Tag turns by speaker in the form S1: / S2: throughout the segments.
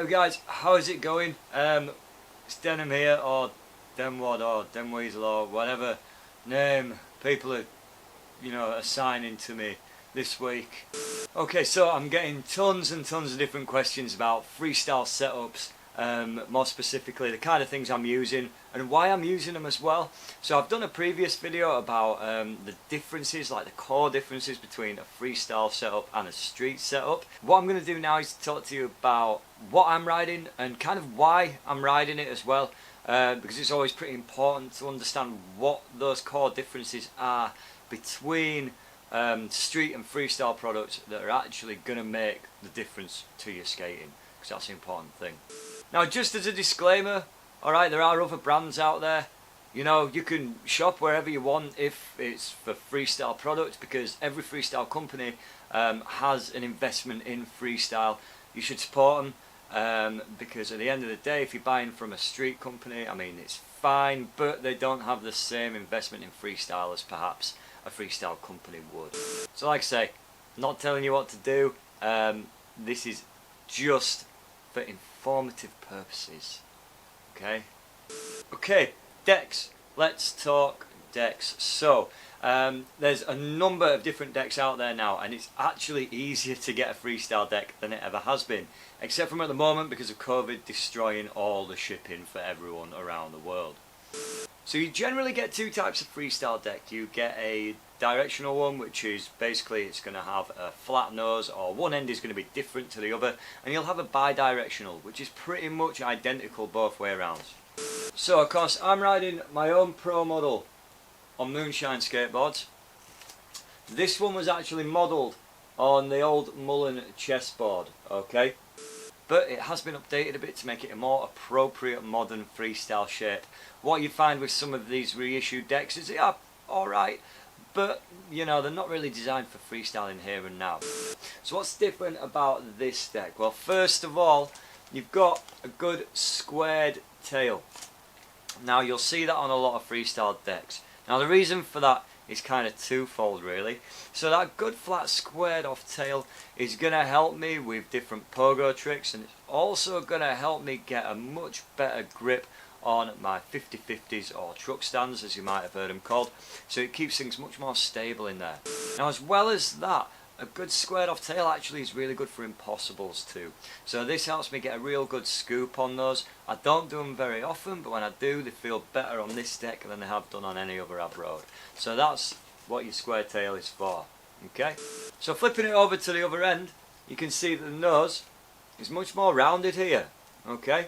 S1: Hey guys, how's it going? It's Denham here, or Denwad, or Denweasel, or whatever name people are, assigning to me this week. Okay, so I'm getting tons and tons of different questions about freestyle setups, more specifically the kind of things I'm using and why I'm using them as well. So I've done a previous video about the differences, like the core differences between a freestyle setup and a street setup. What I'm going to do now is talk to you about what I'm riding and kind of why I'm riding it as well, because it's always pretty important to understand what those core differences are between street and freestyle products that are actually going to make the difference to your skating, because that's the important thing. Now, just as a disclaimer, alright, there are other brands out there. You know, you can shop wherever you want if it's for freestyle products, because every freestyle company has an investment in freestyle. You should support them, because at the end of the day, if you're buying from a street company, I mean, it's fine, but they don't have the same investment in freestyle as perhaps a freestyle company would. So like I say, not telling you what to do. This is just for informative purposes. Okay, decks. Let's talk decks. So there's a number of different decks out there now, and it's actually easier to get a freestyle deck than it ever has been, except from at the moment because of COVID destroying all the shipping for everyone around the world. So you generally get two types of freestyle deck. You get a directional one, which is basically it's going to have a flat nose, or one end is going to be different to the other, and you'll have a bi-directional, which is pretty much identical both way around. So of course I'm riding my own pro model on Moonshine skateboards. This one was actually modelled on the old Mullen chessboard, okay? But it has been updated a bit to make it a more appropriate modern freestyle shape. What you find with some of these reissued decks is they are alright, but you know, they're not really designed for freestyling here and now. So what's different about this deck? Well, first of all, you've got a good squared tail. Now you'll see that on a lot of freestyle decks. Now the reason for that is kind of twofold really. So that good flat squared off tail is going to help me with different pogo tricks, and it's also going to help me get a much better grip on my 50/50s or truck stands, as you might have heard them called. So it keeps things much more stable in there. Now, as well as that, a good squared off tail actually is really good for impossibles too. So this helps me get a real good scoop on those. I don't do them very often, but when I do, they feel better on this deck than they have done on any other I've rode. So that's what your square tail is for. Okay? So flipping it over to the other end, you can see that the nose is much more rounded here. Okay?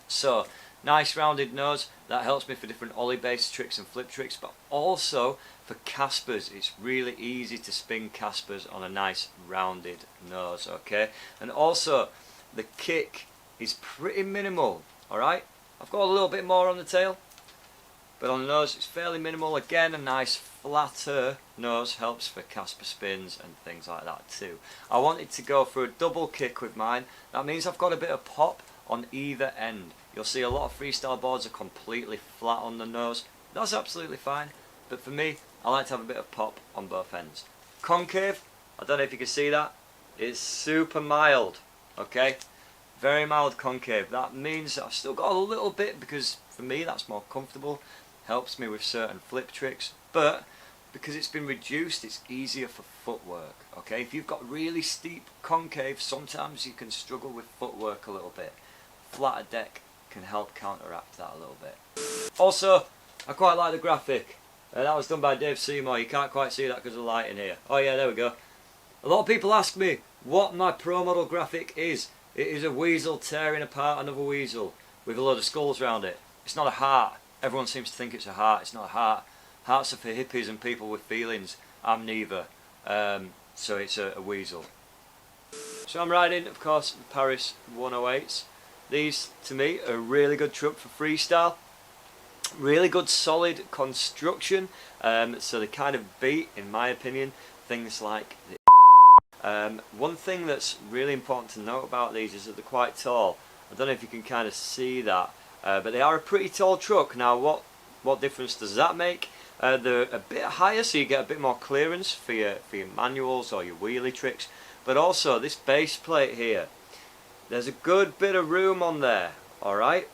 S1: So nice rounded nose, that helps me for different ollie based tricks and flip tricks, but also for Caspers. It's really easy to spin Caspers on a nice rounded nose, okay? And also the kick is pretty minimal, alright? I've got a little bit more on the tail, but on the nose it's fairly minimal. Again, a nice flatter nose helps for Casper spins and things like that too. I wanted to go for a double kick with mine. That means I've got a bit of pop on either end. You'll see a lot of freestyle boards are completely flat on the nose. That's absolutely fine, but for me, I like to have a bit of pop on both ends. Concave, I don't know if you can see that, it's super mild, okay? Very mild concave. That means that I've still got a little bit, because for me that's more comfortable, helps me with certain flip tricks, but because it's been reduced, it's easier for footwork, okay? If you've got really steep concave, sometimes you can struggle with footwork a little bit. Flatter deck can help counteract that a little bit. Also, I quite like the graphic. That was done by Dave Seymour. You can't quite see that because of the light in here. Oh yeah, there we go. A lot of people ask me what my pro model graphic is. It is a weasel tearing apart another weasel with a load of skulls around it. It's not a heart. Everyone seems to think it's a heart. It's not a heart. Hearts are for hippies and people with feelings. I'm neither. So it's a weasel. So I'm riding, of course, the Paris 108s. These, to me, are a really good truck for freestyle. Really good solid construction, so they kind of beat, in my opinion, things like the one thing that's really important to note about these is that they're quite tall. I don't know if you can kind of see that, but they are a pretty tall truck. Now what difference does that make? They're a bit higher, so you get a bit more clearance for your manuals or your wheelie tricks, but also this base plate here, there's a good bit of room on there, alright?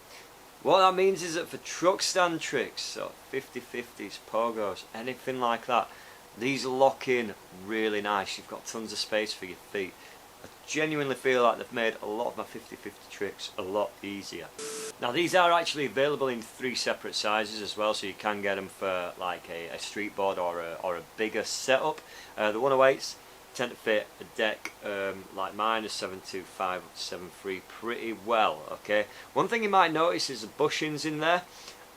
S1: What that means is that for truck stand tricks, so 50-50s, pogos, anything like that, these lock in really nice. You've got tons of space for your feet. I genuinely feel like they've made a lot of my 50-50 tricks a lot easier. Now these are actually available in 3 separate sizes as well, so you can get them for like a street board or a bigger setup. The 108s tend to fit a deck like mine, a 725 or 73 pretty well, okay? One thing you might notice is the bushings in there.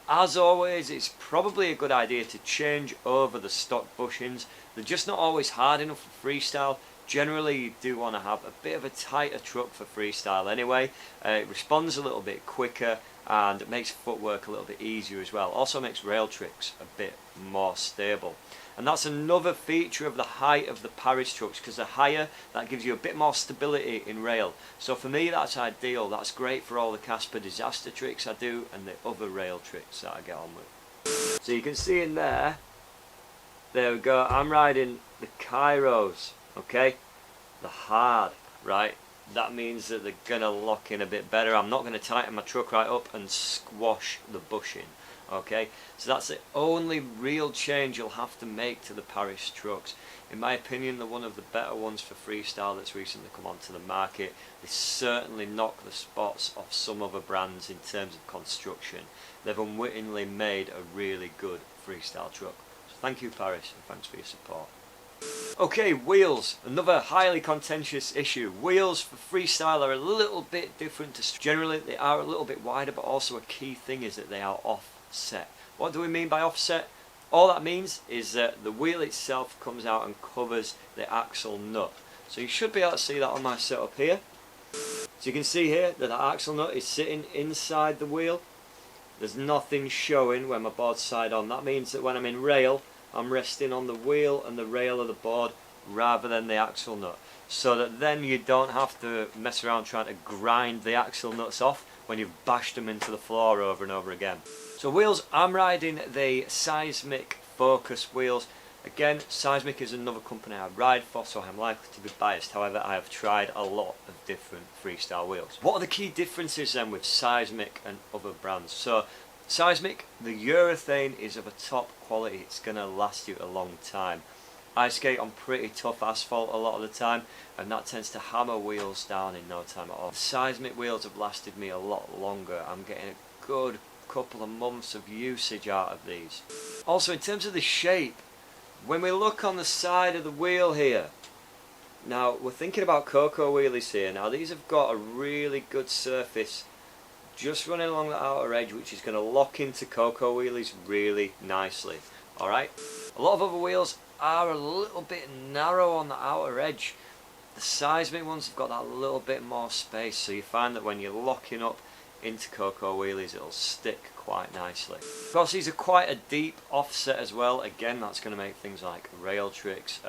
S1: As always, it's probably a good idea to change over the stock bushings. They're just not always hard enough for freestyle. Generally you do want to have a bit of a tighter truck for freestyle anyway. It responds a little bit quicker and it makes footwork a little bit easier as well. Also makes rail tricks a bit more stable. And that's another feature of the height of the Paris trucks, because the higher, that gives you a bit more stability in rail. So for me that's ideal. That's great for all the Casper disaster tricks I do and the other rail tricks that I get on with. So you can see in there we go, I'm riding the Kairos, okay? The hard, right? That means that they're going to lock in a bit better. I'm not going to tighten my truck right up and squash the bushing. Okay, so that's the only real change you'll have to make to the Paris trucks. In my opinion, they're one of the better ones for freestyle that's recently come onto the market. They certainly knock the spots off some other brands in terms of construction. They've unwittingly made a really good freestyle truck. So thank you, Paris, and thanks for your support. Okay, wheels, another highly contentious issue. Wheels for freestyle are a little bit different to generally. They are a little bit wider, but also a key thing is that they are offset. What do we mean by offset? All that means is that the wheel itself comes out and covers the axle nut. So you should be able to see that on my setup here. So you can see here that the axle nut is sitting inside the wheel. There's nothing showing when my board's side on. That means that when I'm in rail, I'm resting on the wheel and the rail of the board rather than the axle nut, so that then you don't have to mess around trying to grind the axle nuts off when you've bashed them into the floor over and over again. So wheels, I'm riding the Seismic Focus wheels. Again, Seismic is another company I ride for, so I'm likely to be biased. However, I have tried a lot of different freestyle wheels. What are the key differences then with Seismic and other brands? So Seismic, the urethane is of a top quality. It's going to last you a long time. I skate on pretty tough asphalt a lot of the time, and that tends to hammer wheels down in no time at all. The Seismic wheels have lasted me a lot longer. I'm getting a good couple of months of usage out of these. Also, in terms of the shape, when we look on the side of the wheel here, now we're thinking about Coco wheelies here. Now these have got a really good surface just running along the outer edge, which is going to lock into Coco wheelies really nicely. Alright, a lot of other wheels are a little bit narrow on the outer edge. The Seismic ones have got that little bit more space, so you find that when you're locking up into Coco wheelies it'll stick quite nicely. Of course, these are quite a deep offset as well. Again, that's going to make things like rail tricks,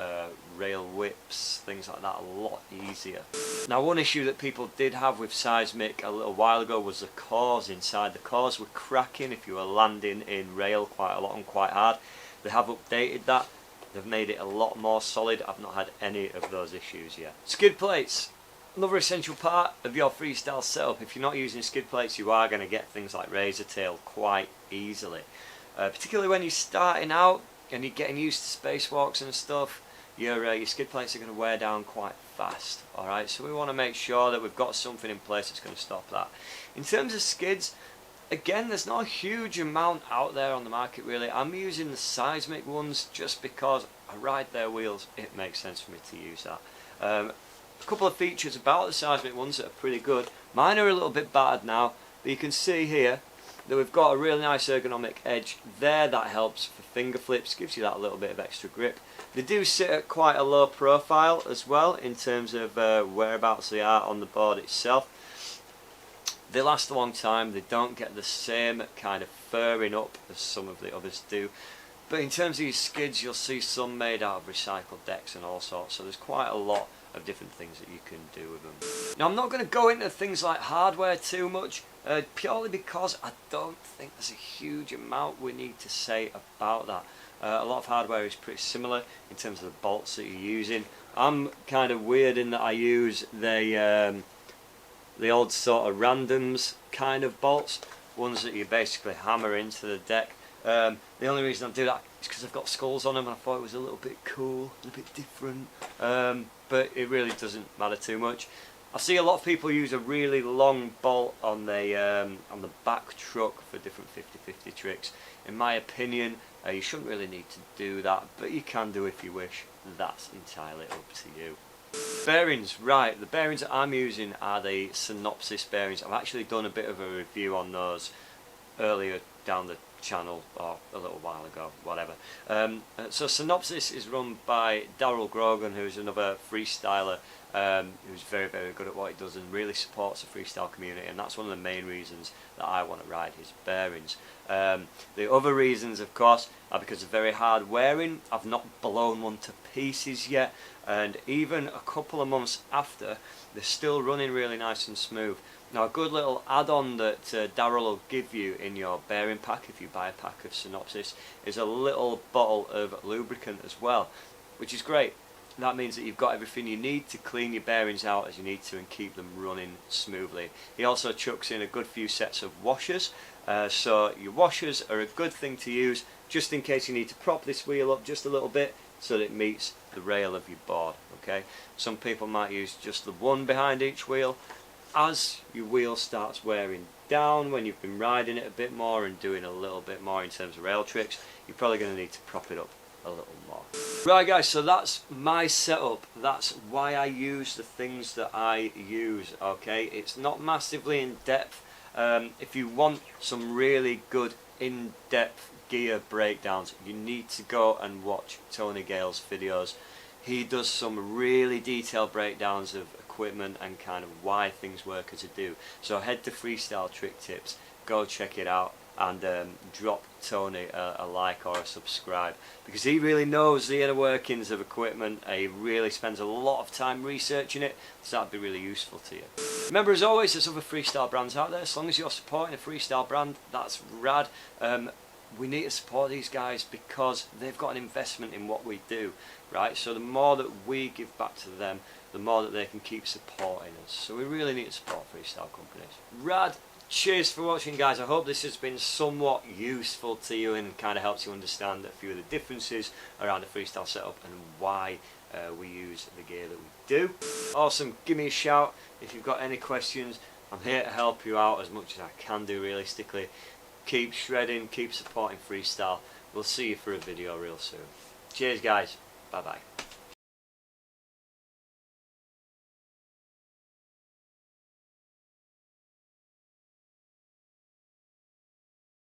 S1: rail whips, things like that a lot easier. Now, one issue that people did have with Seismic a little while ago was the cores inside. The cores were cracking if you were landing in rail quite a lot and quite hard. They have updated that. They've made it a lot more solid. I've not had any of those issues yet. Skid plates. Another essential part of your freestyle setup. If you're not using skid plates, you are going to get things like razor tail quite easily. Particularly when you're starting out and you're getting used to spacewalks and stuff, your skid plates are going to wear down quite fast. Alright, so we want to make sure that we've got something in place that's going to stop that. In terms of skids, again, there's not a huge amount out there on the market really. I'm using the Seismic ones just because I ride their wheels. It makes sense for me to use that. A couple of features about the Seismic ones that are pretty good. Mine are a little bit battered now, but you can see here that we've got a really nice ergonomic edge there. That helps for finger flips, gives you that little bit of extra grip. They do sit at quite a low profile as well in terms of whereabouts they are on the board itself. They last a long time. They don't get the same kind of furring up as some of the others do. But in terms of these skids, you'll see some made out of recycled decks and all sorts, so there's quite a lot of different things that you can do with them. Now, I'm not going to go into things like hardware too much, purely because I don't think there's a huge amount we need to say about that. A lot of hardware is pretty similar in terms of the bolts that you're using. I'm kind of weird in that I use the the old sort of randoms kind of bolts, ones that you basically hammer into the deck. The only reason I do that is because I've got skulls on them, and I thought it was a little bit cool, a bit different, but it really doesn't matter too much. I see a lot of people use a really long bolt on the back truck for different 50-50 tricks. In my opinion, you shouldn't really need to do that, but you can do if you wish. That's entirely up to you. Bearings, right, the bearings that I'm using are the Synopsis bearings. I've actually done a bit of a review on those earlier down the channel, or a little while ago, whatever. So Synopsis is run by Daryl Grogan, who's another freestyler who's very, very good at what he does and really supports the freestyle community, and that's one of the main reasons that I want to ride his bearings. The other reasons, of course, are because they're very hard wearing. I've not blown one to pieces yet, and even a couple of months after, they're still running really nice and smooth. Now, a good little add-on that Daryl will give you in your bearing pack, if you buy a pack of Synopsis, is a little bottle of lubricant as well, which is great. That means that you've got everything you need to clean your bearings out as you need to and keep them running smoothly. He also chucks in a good few sets of washers, so your washers are a good thing to use just in case you need to prop this wheel up just a little bit so that it meets the rail of your board. Okay, some people might use just the one behind each wheel. As your wheel starts wearing down, when you've been riding it a bit more and doing a little bit more in terms of rail tricks, you're probably going to need to prop it up a little more. Right guys, so that's my setup. That's why I use the things that I use. Okay, it's not massively in depth. If you want some really good in-depth gear breakdowns, you need to go and watch Tony Gale's videos. He does some really detailed breakdowns of equipment and kind of why things work as they do. So head to Freestyle Trick Tips, go check it out, and drop Tony a like or a subscribe, because he really knows the inner workings of equipment. He really spends a lot of time researching it, so that'd be really useful to you. Remember, as always, there's other freestyle brands out there. As long as you're supporting a freestyle brand, that's rad. We need to support these guys because they've got an investment in what we do, right? So the more that we give back to them, the more that they can keep supporting us. So we really need to support freestyle companies. Rad. Cheers for watching, guys. I hope this has been somewhat useful to you and kind of helps you understand a few of the differences around the freestyle setup and why we use the gear that we do. Awesome. Give me a shout if you've got any questions. I'm here to help you out as much as I can do, realistically. Keep shredding, keep supporting freestyle. We'll see you for a video real soon. Cheers, guys. Bye bye.